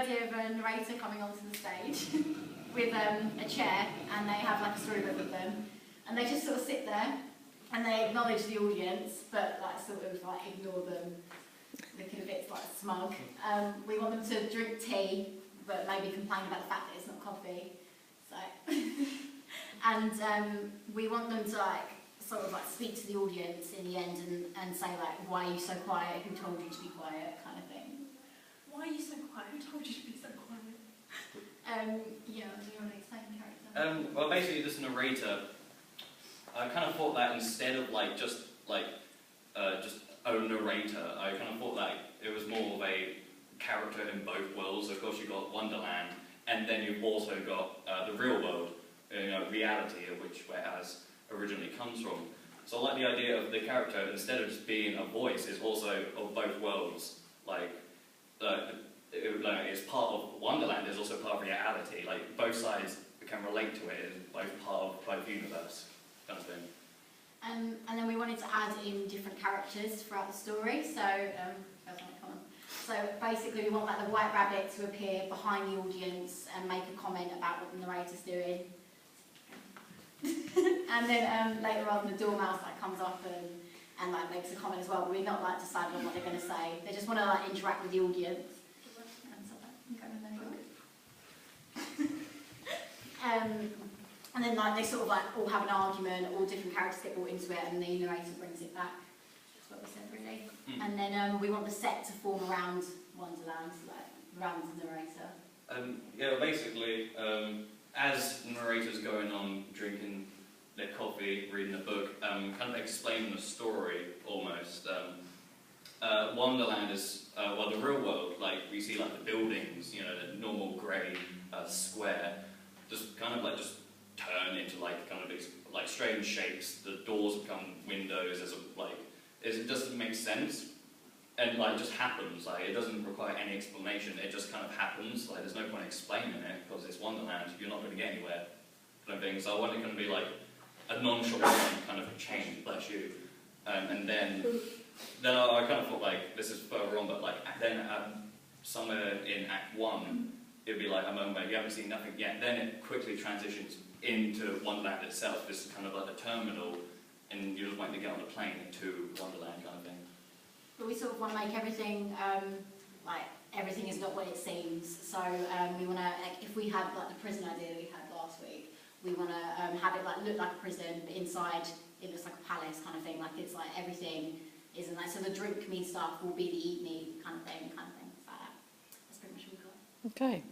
idea of a narrator coming onto the stage with a chair, and they have like a storybook with them, and they just sort of sit there and they acknowledge the audience, but like sort of like ignore them, looking a bit like smug. We want them to drink tea, but maybe complain about the fact that it's not coffee. So, and we want them to like sort of like speak to the audience in the end and say like, why are you so quiet? Who told you to be quiet? Kind of thing. Why are you so quiet? Who told you to be so quiet? Yeah, do you want to explain the character? Well, basically, this narrator. I kind of thought that instead of like just a narrator, I kind of thought that it was more of a character in both worlds. Of course, you've got Wonderland, and then you've also got the real world, reality, where As originally comes from. So I like the idea of the character, instead of just being a voice, is also of both worlds. It's part of Wonderland, is also part of reality. Like, both sides can relate to it, it's both part of both universe, kind of thing. And then we wanted to add in different characters throughout the story. So, so basically we want like the White Rabbit to appear behind the audience and make a comment about what the narrator's doing. And then later on the Dormouse like comes up and like makes a comment as well, but we're not like deciding on what they're going to say. They just want to like interact with the audience. And then like they sort of like all have an argument, all different characters get brought into it, and the narrator brings it back. That's what we said really. And then we want the set to form around Wonderland, like around the narrator. Yeah, basically, as narrators going on drinking their coffee, reading a book, kind of explaining the story almost. Wonderland is, well, the real world, like we see like the buildings, the normal grey square, just kind of like just turn into like kind of these like strange shapes. The doors become windows. It doesn't make sense, and like it just happens. Like it doesn't require any explanation. It just kind of happens. Like there's no point explaining it because it's Wonderland. You're not going to get anywhere, kind of thing. So I want it going to be like a nonchalant kind of change, bless you, and then I kind of thought like this is further on, but like then somewhere in Act 1. It'd be like a moment where you haven't seen nothing yet, then it quickly transitions into Wonderland itself. This is kind of like the terminal, and you're just waiting to get on the plane to Wonderland kind of thing. But we sort of want to make everything, like, everything is not what it seems. So we want to, like, if we had like the prison idea that we had last week, we want to have it like look like a prison, but inside it looks like a palace kind of thing. Like it's like everything isn't like, so the drink me stuff will be the eat me kind of thing, like that. That's pretty much what we got. Okay.